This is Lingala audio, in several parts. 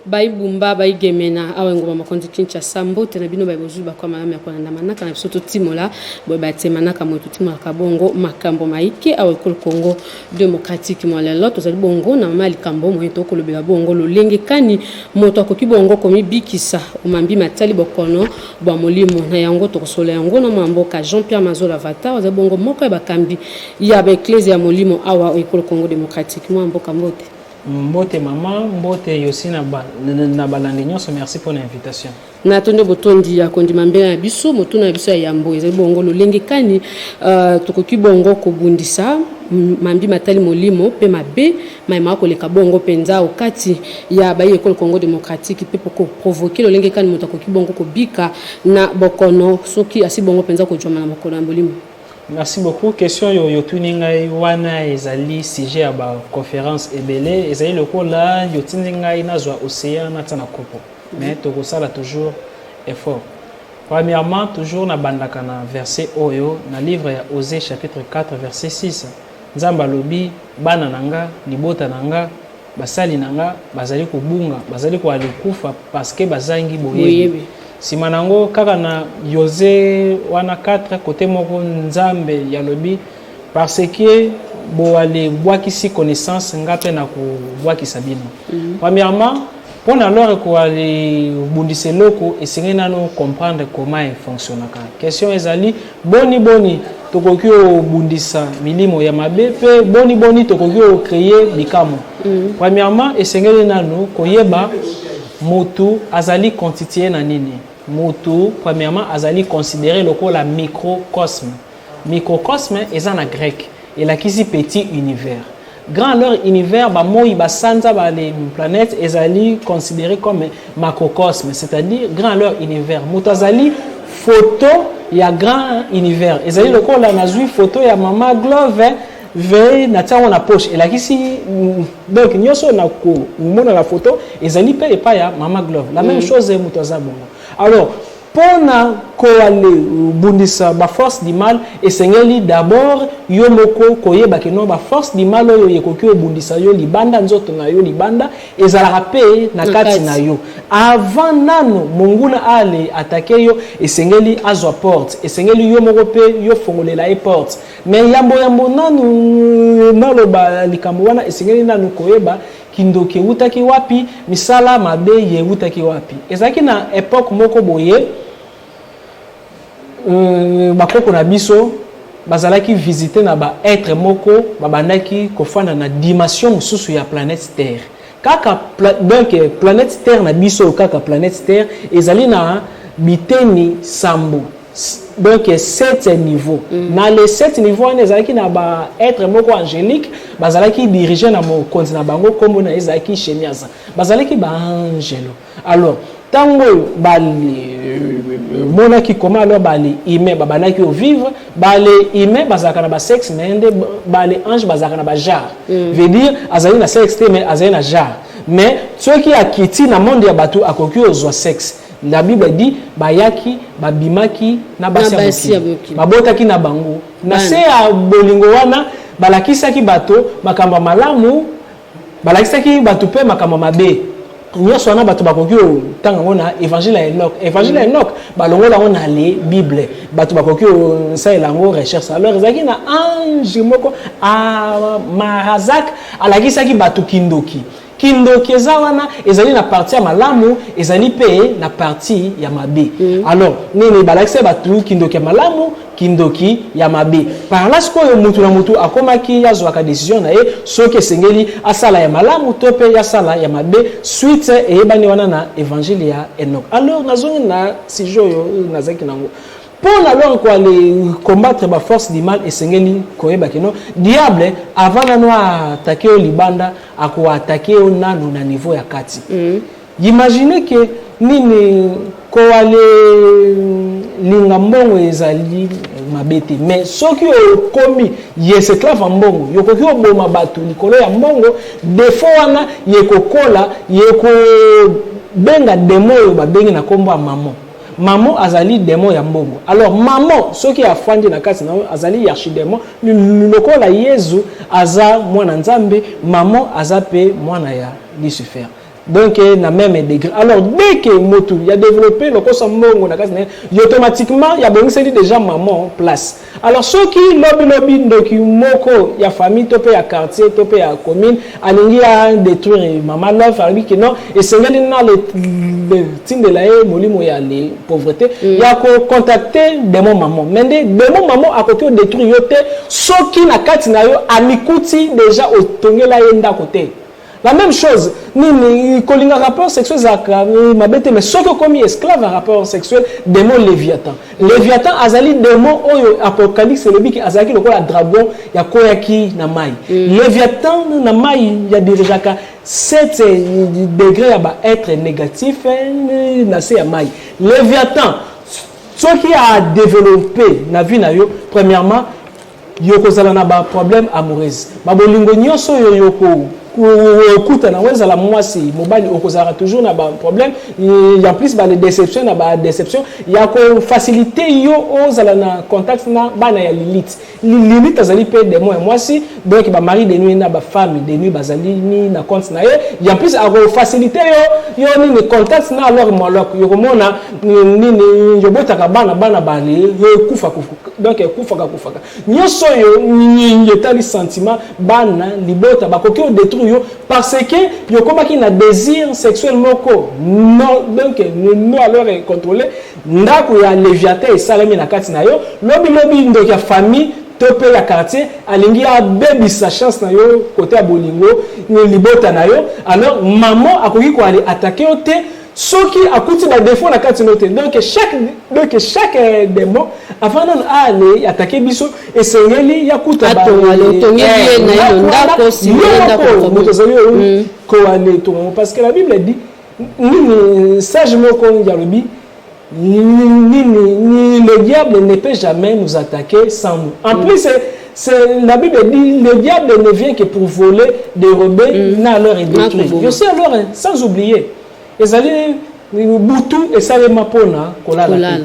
bai bumba bai gemena awa ngoma makonzi Kinshasa mbote na bino bai bozuba kwa malama ya kwana manaka na biso timola boy bate manaka moto timola kabongo makambo maike awa ekolo Congo démocratique mo lelo to zali bongo na mama likambo mo to kolobela bongo lolenge kani moto akoki bongo komi bikisa omambi matali bokono bwa molimo na yango to kosola yango na mamboka Jean-Pierre Mazola Vata za bongo moko ya bakambi ya ba ecclesia ya molimo awa ekolo Congo démocratique mo mboka mbote. Mbote maman, mbote yosi na balandi nyonso, merci pour l'invitation. Na tonde botondi ya kondima mbela ya biso motuna ya biso ya yambo ezali bongo lolenge kani tokoki bongo kobundisa mambi matali molimo pe mabe maima koleka bongo penza okati ya ba ekolo Congo démocratique pe poko provoquer lolenge kani moto akoki bongo kobika na bokono soki asi bongo penza ko joma na bokono ya molimo. Merci beaucoup. Question yo tuninga wana ezali sujet ya ba conférence ebele ezali lokola yo tuninga inazwa océan na tsana kopo. Mais to kosala toujours effort. Premièrement, toujours na bandaka na verset oyo na livre ya Osée chapitre 4 verset 6. Nzamba lobi bana nanga libota nanga basali nanga bazali kubunga bazali ko alikufa parce que bazangi boyebi. Simanango kaka na Yosé wana 4 côté moko nzambe ya lobi parce que bo ale bwakisi connaissance ngape na ko bwakisa bino. Premièrement, pour alors ko ale bundise loko esenge nano comprendre comment il fonctionne ka. Question ezali boni tokoki o bundisa milimo ya mabe pe boni tokoki o créer bikamo. Premièrement, esenge nano koyeba motu azali constitué na nini. Motu premièrement azali considéré la microcosme. Microcosme est en grec et la kisi petit univers. Grand leur univers ba moi ba sanza ba les planètes ezali considéré comme macrocosme, c'est-à-dire grand leur univers. Motu azali photo ya grand univers. Ezali lokola nazui photo ya mama glove ve na tsawo na poche et la kisi donc nyoso na ko mona la photo ezali pe epa ya mama glove. La même chose est motu azabongo. Alors, pour na bundisa ba force du mal esengeli d'abord yo moko koyeba ke no ba force du mal oyo yekoki bundisa yo libanda nzoto na yo libanda ezala pe na kati na yo avant nano monguna ale attaquer yo esengeli azwa porte esengeli yo moko pe yo fongolela e porte mais yambo nanu naloba likambo wana esengeli nanu koyeba kindoki utaki wapi misala mabe ye utaki wapi ezaki na époque moko boye bakoko na biso bazalaki visiter na ba être moko babandaki kofana na dimension mususu ya planète Terre kaka donc planète Terre na biso kaka planète Terre ezali na biteni sambo donc 7 niveaux na les 7 niveaux on ezalaki na ba être moko angélique bazalaki diriger na mo continent bango kombo na ezalaki chemiaza bazalaki ba angelo alors tango bali mona ki comment alors bali humain babanaki au vivre bali humain bazalaka na ba sexe mais bali ange bazalaka na ba jar veut dire azali na sexe mais azali na jar mais ceux qui akiti na monde ya bato akoki ozwa sexe. La Bible dit bayaki babimaki na basi babotaki na bango na se ya bolingo wana balakisaki bato makamba malamu balakisaki bato pe makamba mabe nyoso wana bato bakoki tanga ngona évangile ya Enoch balongola ngona le Bible bato bakoki sa elango recherche alors ezaki na ange moko a Marazak alakisaki bato kindoki ezawana ezali na partie ya malamu ezali pe na partie ya mabe alors nini balakise batu kindoki ya malamu kindoki ya mabe par là sikoyo mutu na mutu akomaki yazwaka décision na ye soki esengeli asala ya malamu to pe ya sala ya mabe suite eyebani wana na évangile ya Enoch alors nazongi na sujet oyo nazaki nango pour alors quoi les combattre ba force du mal esengeli koyeba kino diable avant nano attaquer au libanda ako attaquer au nano na niveau ya kati imaginez que nini ko ale linga mbongo ezali mabete mais soki okomi yes esclave mbongo yokoki oboma bato likolo ya mbongo defo wana yekokola yeko benga demo yo babengi na kombo ya maman azali démon ya mbongo alors maman soki afandi na kati na azali archidémon lokola Yesu aza mwana nzambe maman aza pe mwana ya Lucifer donc na même degré. Alors dès que motu il a développé le kosambo na kasi automatiquement il y a besoin déjà maman en place. Alors ceux qui lobby ndoki moko ya famille topé ya quartier topé ya commune alingi a détruire maman love ali que non et c'est na le team de la molimo ya les pauvreté il y a ko contacter des maman mais des maman à côté détruire yote ceux qui na kati na yo amikuti déjà otongela yenda côté. La même chose, ni kolinga rapport sexuel zaka mabete mais soko komi esclave à rapport sexuel démon Léviathan. Léviathan azali démon oyo apocalypse le biki azaki lokola dragon ya koyaki na mai. Léviathan na mai ya déjà ka 7 degrés ya ba être négatif na se ya mai. Léviathan ce qui a développé na vie na yo premièrement yoko zala na ba problème amoureuse. Ba bolingo nyoso yoko kuta na weza la mwasi mobali okozara toujours na ba problème il y a plus ba les déceptions na ba déception il y a ko facilité yo ozala na contact na bana ya Lilith azali pe de moi mwasi donc ba mari de nuit na ba femme de nuit bazali ni na compte na ye il y a plus a ko facilité yo ni contact na alors molok yo komona ni yo botaka bana bale yo kufa donc kufa nyoso yo ni etali sentiment bana libota bakoki o détruire parce que yo komaki na désir sexuel moko non donc non alors contrôler ndako ya Léviathan et salami na kati na yo lobi ndoko ya famille topé ya quartier alingi a baby sa chance na yo côté ya bolingo ni libota na yo alors maman akoki ko aller attaquer o te soki akuti ba défaut na kati note donc chaque démon avant d'aller attaquer biso et sengeli yakuta ba tongeli na yo ndako si ndako ko aller to parce que la Bible dit ni sage moko yarubi ni le diable ne peut jamais nous attaquer sans nous. En plus la Bible dit le diable ne vient que pour voler, dérober, alors et détruire. Je sais alors sans oublier ezali butu esalema pona kolala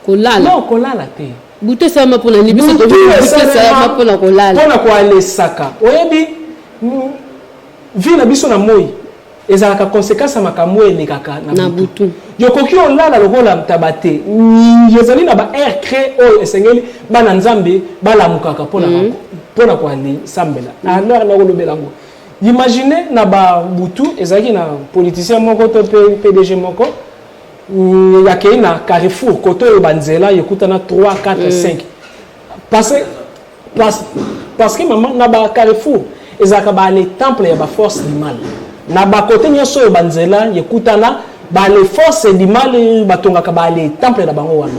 non kolala te butu esalema pona ni biso to esalema pona kolala pona ko ale saka oyebi vi na biso na moi ezalaka conséquence makambo elekaka na butu yokoki olala lokola tabate ezali na ba air crée o esengeli bana nzambe balamukaka pona ko ale sambela alors na kolobela ngo. Imaginez na ba butu ezaki na politicien moko to PDG moko yake na Carrefour koto e banzela yekuta na 3 4 5 parce que maman na ba Carrefour ezaka ba les temples ya ba force du mal na ba kote nyoso e banzela yekuta na ba les forces du mal batongaka ba les temples na bango wana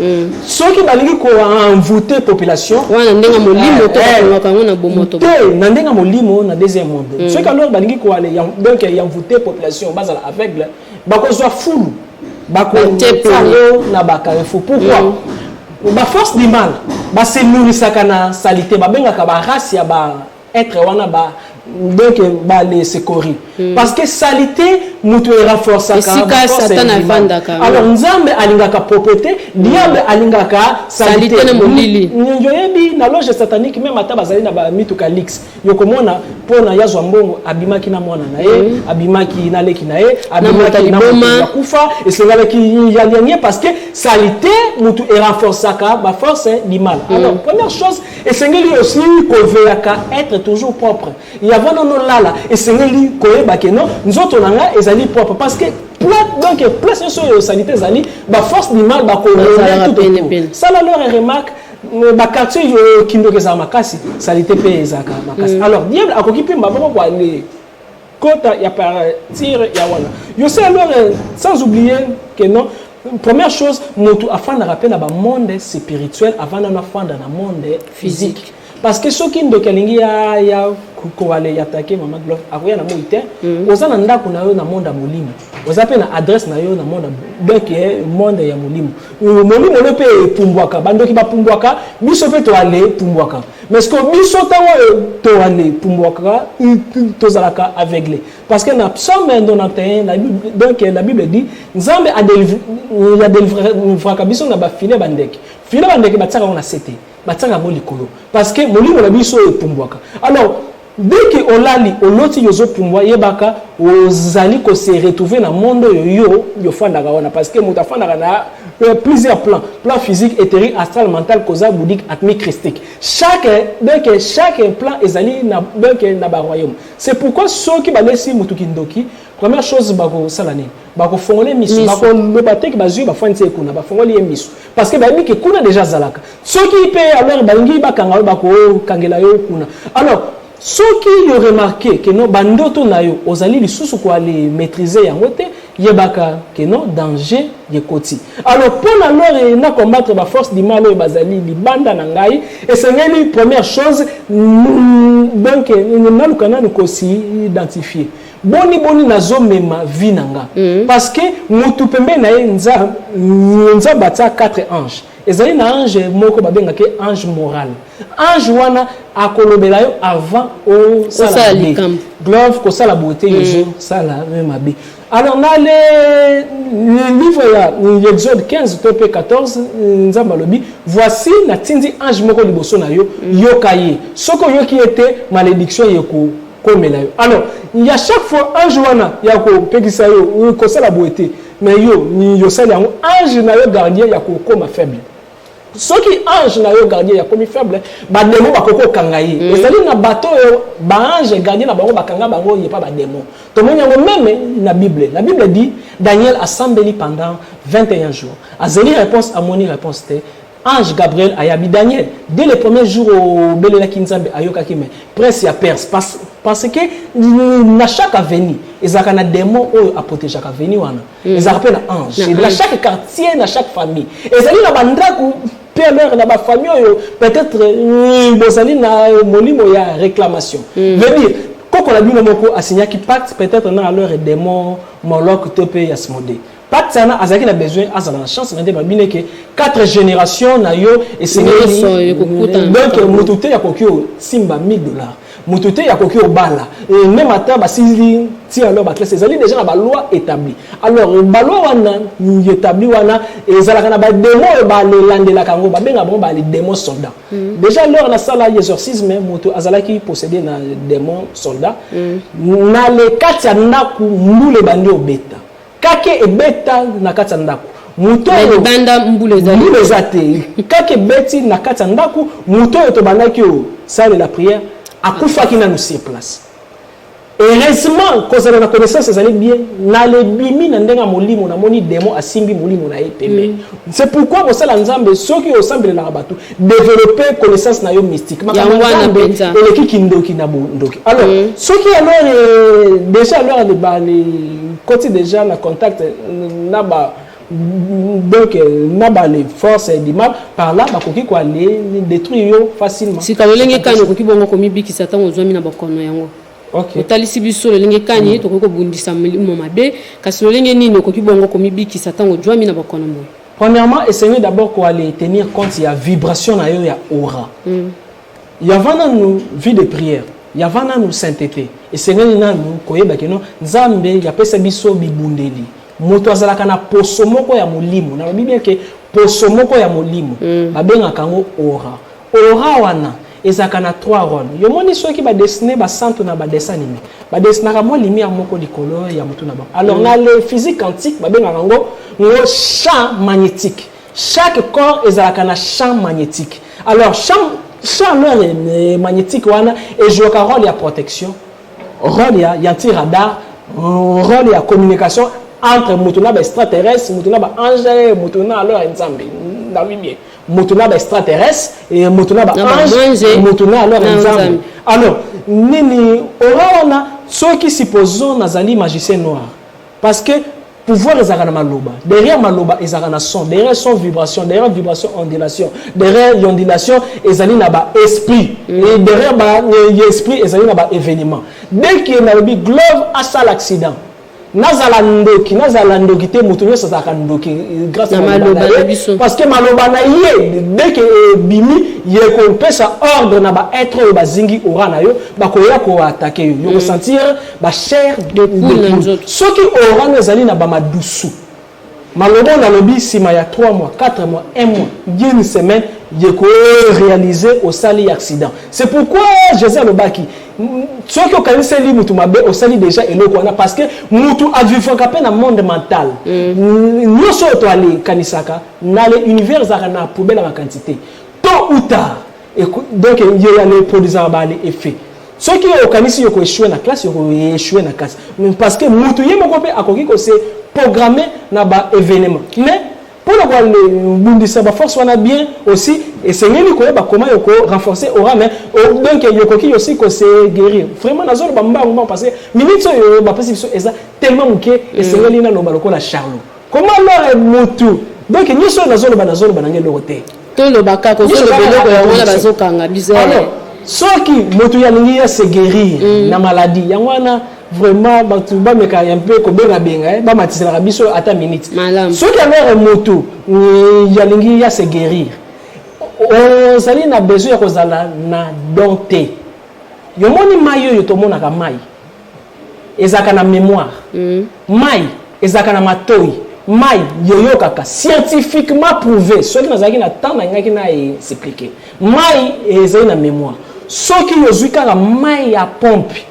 soki balingi ko envoûter population wana ndenga molimo to bakanga ngona bomoto na ndenga molimo na deuxième monde soki alors balingi ko aller donc envoûter population bazala aveugle bakozwa fulu bakotepo na ba Carrefour pourquoi ba force du mal ba se nourrisaka na salité ba bengaka ba race ya ba être wana ba donc ba les secourir parce que salité mutu renforcer alors nzambe alingaka propreté diable alingaka salité na molili njoyebi na loge satanique même ata bazali na ba mituka lix yokomona pona yazwa mbongo abimaki na mwana na ye abimaki na leki na ye abimaki na kufa esengalaki yalianye parce que salité mutu renforcaka ba force du mal alors première chose esengeli aussi koveaka être toujours propre avant non lala esengeli koyeba ke non nzoto nanga ezali propre parce que donc place sur sanité ezali ba force du mal ba ko tout ça la leur remarque ba quartier kindoke za makasi salité pe ezaka makasi alors diable akoki pe mbaba ko aller kota ya partir ya wana yo sais alors sans oublier que non première chose motu afin de rappeler na ba monde spirituel avant na fanda na monde physique parce que ceux qui ne kelingi ya ko aller attaquer maman Glove akoya na moite oza na ndako na yo na monde molimo oza pe na adresse na yo na monde donc monde ya molimo molimo le pe pumbwaka bandoki ba pumbwaka biso pe to aller pumbwaka mais ce que biso tango to aller pumbwaka tozalaka aveuglé parce que na psaume 91 la Bible dit nzambe a délivré biso na ba filet bandeki batsaka on a cité batanga mo likolo parce que molimo na biso epumbwaka alors dès que olali oloti yozo pumbwa yebaka ozali ko se retrouver na monde yo fandaka wana parce que muta fandaka na plusieurs plans physique éthérique astral mental causal bouddhique atmique christique chaque plan ezali na ba royaume. C'est pourquoi ceux qui balesi mutuki ndoki première chose bako salani bako fongole misu bako lobate ki bazu ba fanti ekuna ba fongole misu parce que ba mi ke kuna déjà zalaka ceux qui paient alors bangi bakanga bako kangela yo kuna. Alors ceux qui ont remarqué que non bandoto na yo ozali lisusu ko aller maîtriser yango te yebaka que non danger yekoti. Alors pour alors na combattre ba force du mal bazali libanda na ngai et c'est une première chose donc na lukana ko si identifier boni nazo mema vie nanga parce que mutu pembe na nza bata 4 anges ezali na ange moko babenga ke ange moral ange wana akolobela yo avant au sala glove ko sala beauté yozo sala même abi. Alors dans le livre là Exode 15 topé 14 nzamba lobi voici na tindi ange moko liboso na yo yokaye soko yo qui était malédiction yeko komela yo. Alors il y a chaque fois ange wana yako pekisa yo ko sala beauté mais yo sala ange na yo gardien yako koma faible. Ceux qui ange na yo gardien ya komi faible ba démon ba koko kangaye ezali na bateau ba ange gardien na bango ba kanga bango y pas ba démon to monyango même na Bible. La Bible dit Daniel a sambeli pendant 21 jours azeli réponse à moni réponse te ange Gabriel ayabi Daniel dès le premier jour au belela kinzambe ayoka kime presse ya perse parce que na chaque avenue ezaka na démon oyo a protéger chaque avenue wana ezaka na ange et dans chaque quartier na chaque famille ezali na bandaku père na ba famille oyo peut-être bozali na molimo ya réclamation veut dire koko la bino moko asignaki pacte peut-être na alors démon Moloch tope Yasmodé pacte sana azaki na besoin azala na chance ndé babine ke 4 générations na yo et c'est donc mutute ya kokio simba $1000 mutute ya kokio bala et même ata ba sili ti alors ba classe ezali déjà na ba loi établie. Alors ba loi wana établi wana ezalaka na ba démon ba le landela kango ba benga bon ba les démons soldats. Déjà lors na sala exorcisme mutu azalaki posséder na démon soldat na le kati ya ndaku mbule bandi obeta kake ebeta na kati ya ndaku muto banda mbule zate kake beti na kati ya ndaku muto to bandaki o sale la prière akufa kina nous sur place. Heureusement cause na connaissance ezali bien na le bimi na ndenga molimo na moni démon asimbi molimo na epeme. C'est pourquoi au sala nzambe ceux qui ensemble na rabatu développer connaissance na yo mystique makambo et le kindoki na bondoki. Alors ceux qui alors déjà alors les côté déjà na contact na ba donc na les forces du mal par là bakoki ko aller détruire yo facilement. Si kalolenge kano koki bongo komi biki satan ozwami na bakono yango. OK. Otalisi biso lolenge kani to koko bundisa molimo mabe kasi lolenge nini koki bongo komi biki satan ozwami na bakono mo. Premièrement, essayez d'abord ko aller tenir compte il y a vibration na yo ya aura. Il y a vana nous vie de prière. Il y a vana nous sainteté. Essayez na nous koyeba keno nzambe ya pesa biso bibundeli. Moto azalaka na poso moko ya molimo na Bible ke poso moko ya molimo babenga kango aura. Aura wana ezaka na 3 rôles. Yo moni soki ba dessiner ba centre na ba dessin animé. Ba dessiner ka mo lumière moko likolo ya mutu na ba. Alors na le physique quantique babenga kango champ magnétique. Chaque corps ezalaka na champ magnétique. Alors champ magnétique wana et joue un rôle ya protection, rôle ya anti-radar, rôle ya communication entre mutuna ba extraterrestre, mutuna ba ange, mutuna alors nzambe. Na bien. Mutuna ba extraterrestre et mutuna ba ange, mutuna alors nzambe. Alors nini orana ceux qui supposons nazali magicien noir parce que pouvoir ezaka na maloba derrière maloba ezaka na son derrière son vibration derrière vibration ondulation derrière ondulation ezali na ba esprit et derrière ba esprit ezali na ba événement dès que na lobi glove à ça l'accident nazala ndoki te mutu nyonso azalaka ndoki grâce à maloba parce que maloba na ye dès que bimi ye kopesa ordre na ba être oyo bazingi ora na yo bakoya ko attaquer yo yo sentir ba chair de poule soki ora na ezali na ba madusu maloba na lobi sima ya 3 mois 4 mois 1 mois une semaine yeko réaliser au sali accident. C'est pourquoi Jésus Lobaki ceux qui ont li mutu mabe au sali déjà eloko wana parce que mutu a vivre capé na monde mental. Nous sommes to aller kanisaka na le univers na poubelle en quantité. Tôt ou tard donc il y a les produits en bas les effets. Ceux qui ont kanisi yoko échoué na classe yoko échoué na classe parce que mutu yemo ko pe akoki ko se programmer na ba événement. Mais pour le bundisa ba force wana bien aussi et c'est ngeli ko ba comment yoko renforcer aura mais donc yoko ki aussi ko se guérir vraiment na zone ba mbango parce que minute yo ba pesi so eza tellement muké et c'est ngeli na loba lokola Charlot comment alors mutu donc ni so na zone ba ngeli roté to lo baka ko so lo beloko ya wana bazokanga bizarre alors ceux qui mutu ya lingi ya se guérir na maladie ya wana vraiment batu ba meka un peu ko benga ba matisela biso ata minute ceux qui avaient moto ya lingi ya se guérir on sali na besoin ya kozala na dompté yo moni mayo yo to mona ka mai ezaka na mémoire mai ezaka na matoi mai yoyo kaka scientifiquement prouvé ceux qui nazaki na temps na ngaki na expliquer mai ezali na mémoire ceux qui yo zuika mai ya pompe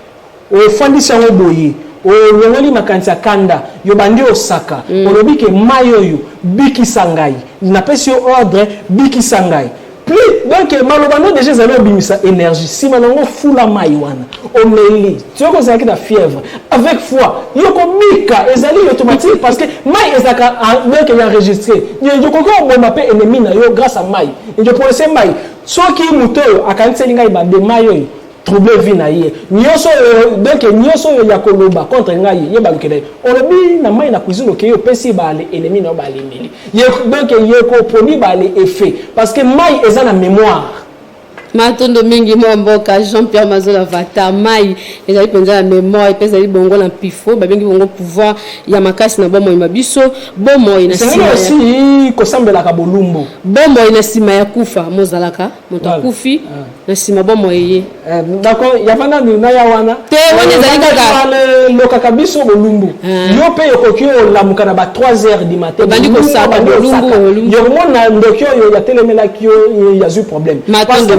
o fandisi yango boye o longoli makanisi ya kanda yo bandi osaka olobi ke mayo yo bikisa ngai napesi yo ordre bikisa ngai plus donc maloba no déjà ezali obimisa énergie sima nango fula mai wana omeli tioko ezalaki na fièvre avec foi yoko bika ezali automatique parce que mai ezaka donc enregistré yokoki oboma mpe ennemi na yo grâce à mai njoponse mai soki moto oyo akaniseli ngai bade mai oyo trouble vie na ye nyoso donc nyoso ya koloba contre ngai ye balukele olobi na mai na cuisine ke yo pesi ba le ennemi na ba le meli ye donc ye ko produit ba le effet parce que mai eza na mémoire matondo mingi mboka Jean-Pierre Mazola Vata mai ezali penza na mémoire pesa li bongo na pifo ba bengi bongo pouvoir ya makasi na bomo mabiso bomo ina sima aussi ko sambela ka bolumbo bomo ina sima ya kufa mozalaka moto kufi na sima bomo yeye d'accord ya vana na ya wana te wana ezali kaka lokaka biso bolumbu yo pe yokokio lamuka na ba 3h du matin bandi ko saba bolumbu yo mona ndokyo yo ya telemela kio ya zu problème parce que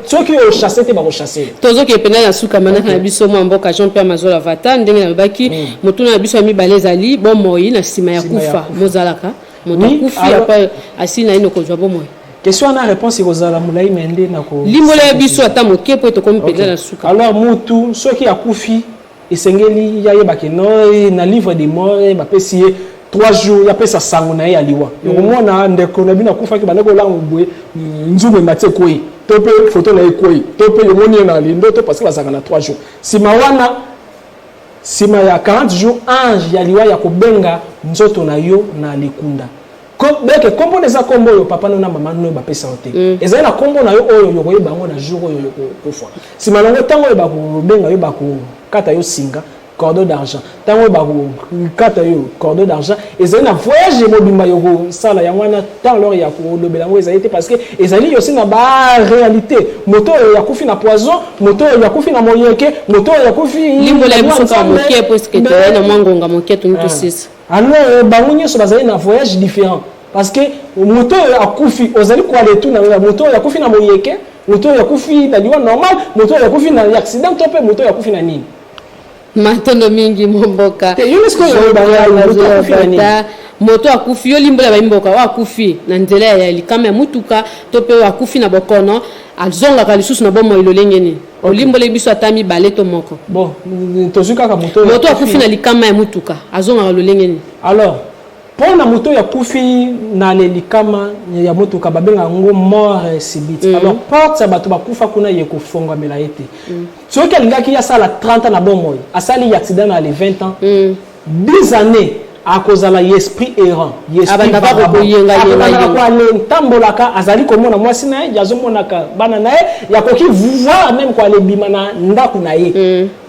ceux qui ont chassé te ba chasser tozo ki pena ya suka manaka na biso mboka Jean-Pierre Mazola Vata ndenge na baki motuna na biso mi balezali bomo na sima ya kufa mozalaka moto kufi apa asina ino ko jwa bomo question na réponse ikozala mulai mende na ko limbola ya biso ata moke po to komi pena na suka alors mutu ceux qui a kufi esengeli ya yeba ke no na livre des morts ba pesi 3 jours ya pesa sango na ya liwa yomona ndeko na bina kufa ki baneko la ngwe nzume matse koi tope photo na ekoi tope yomoni na lindo to parce que basaka na 3 jours sima wana sima ya 40 jours ange ya liwa ya kobenga nzoto na yo na likunda donc kombo neza kombo yo papa na mama no ba pesa ote ezali na kombo na yo oyo yo koyeba ngo na jour oyo yo kofa sima nango tango yo ba kobenga yo ba ko kata yo singa cordon d'argent tango ba ko kata yo cordon d'argent ezali na voyage mobimba yo ko sala ya wana tant lors ya ko lobela ngo ezali te parce que ezali yo sina ba réalité moto ya kufi na poison moto ya kufi na moyeke moto ya kufi limbola ya biso ka moke parce que te na mwangonga moke tu nto sisi alors bango nyoso bazali na voyage différent parce que moto ya kufi ozali ko aller tout na moto ya kufi na moyeke moto ya kufi na liwa normal moto ya kufi na accident to pe moto ya kufi na nini matondo mingi mboka UNESCO yo moto akufi yo limbola ba mboka wa akufi na nzela ya likama ya mutuka to pe wa kufi na bokono azonga ka lisusu na bomo ilolengeni olimbola biso atami baleto moko bon tozuka ka moto akufi na likama ya mutuka azonga ka lolengeni alors pour na moto ya kufi na likama ya mutuka babenga ngo mort subite alors porte sa bato bakufa kuna ye ko fonga mela ete so que lingaki ya sala 30 ans na bomo asali accident na les 20 ans 10 années à cause de l'esprit errant l'esprit tambolaka azali komona mwasi na ye yazomonaka bana na ye yakoki voir même kwa le bimana ndaku na ye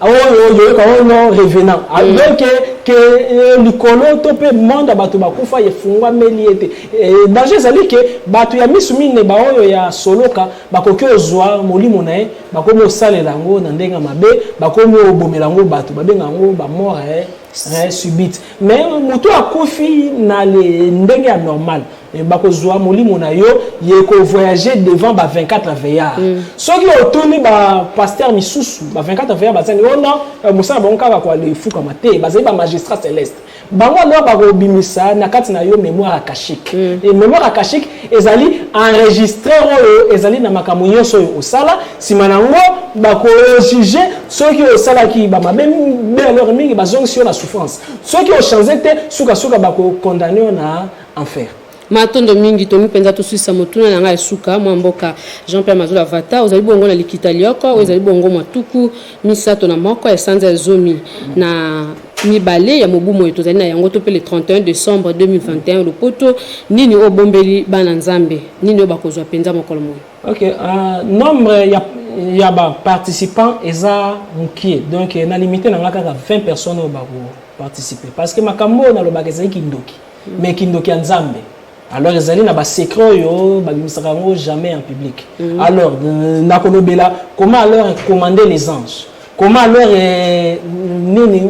oyo ka ono revenant donc que likolo to pe monde bato bakufa yefungwa meli ete danger zali ke bato ya misumine ba oyo ya soloka bakoki ozwa molimo na ye bakomi osalela ngo na ndenga mabe bakomi obomela ngo bato babenga ngo ba mort subite mais moto akufi na le ndenge ya normal bakozwa molimo na yo ye ko voyager devant ba 24 veillards soki otuni ba pasteur misusu ba 24 veillards bazani ona musala bango kaka kwa le fuka mate bazali ba magistrat céleste bango no bakobimisa na kati na yo mémoire akashique et mémoire akashique ezali enregistré oyo ezali na makambo nyonso oyo osala sima nango bako juger soki osala ki ba mabe be alors mingi bazongisi yo na souffrance soki o changer te suka bako condamner na enfer. Matondo mingi tomi penza to suisa motuna na ngai suka mwamboka Jean-Pierre Mazola Vata ozali bongo na likita lioko ozali bongo matuku misato na moko ya sanza zomi na mibale ya mobumo eto zali na yango to pe le 31 décembre 2021 le poto nini obombeli bana nzambe nini obakozwa penza mokolo moyo. OK, nombre ya ba participants eza mukie donc na limité na ngaka 20 personnes au bako participer parce que makambo na lobaka ezali kindoki mais kindoki ya nzambe. Alors ils allaient na ba secret yo ba bimisaka jamais en public. Alors nakolobela comment alors commander les anges, comment alors nini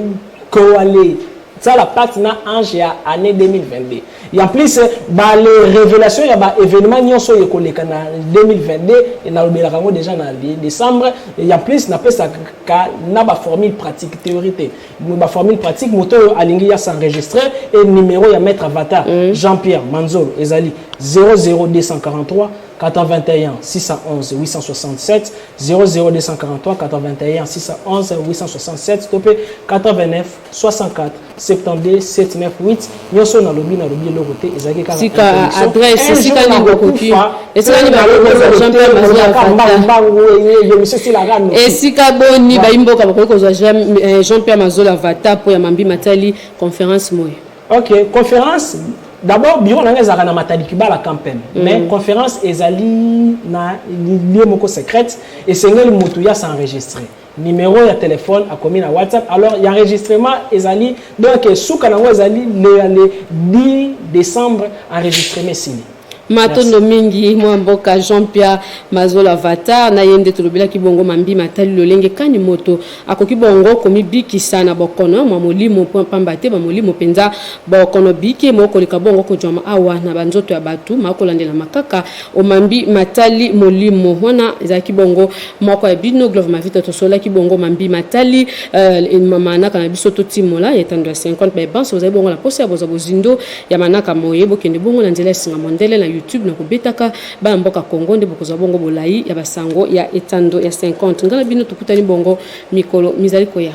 ko aller ça la pacte na ange ya année 2022 et en plus ba les révélations ya ba événement nyonso ye koleka na 2022 et nalobelaka ngo déjà na décembre et en plus na pesa ka na ba formule pratique théorique ba formule pratique moto alingi ya s'enregistrer et numéro ya maître avatar Jean-Pierre Manzolo ezali 00243 421 611 867 00243 421 611 867 topé 89 64 72 798 nyoso na lobi le côté ezaki ka sika adresse sika ni bokoki esika ni ba Jean-Pierre Mazola esika boni ba imboka bakoko Jean-Pierre Mazola Vata po ya mambi matali conférence moyo. OK, conférence d'abord bureau na ngeza na matali kibala campagne mais conférence ezali na lieu moko secrète et sengeli mutu ya s'enregistrer numéro ya téléphone a commis na WhatsApp alors il y a enregistrement ezali donc souka nango ezali le 10 décembre enregistrement signé. Matondo mingi mwamboka Jean-Pierre Mazola Vata na yende tulobela kibongo mambi matali lolenge kani moto akoki bongo komi biki sana bokono mwa molimo pamba te ba molimo penza bokono biki moko lika bongo ko joma awa na banzoto ya batu makolandela makaka o mambi matali molimo wana ezaki bongo moko ya bino glove mavita to sola kibongo mambi matali mama na kana biso to timola yetando ya 50 ba banso za bongo la posa boza bozindo ya manaka moyebo kende bongo na nzela singa mondele na YouTube na kubetaka ba mboka Kongo nde bokozwa bongo bolai ya basango ya etando ya 50 ngala bino tukutani bongo mikolo mizali koya.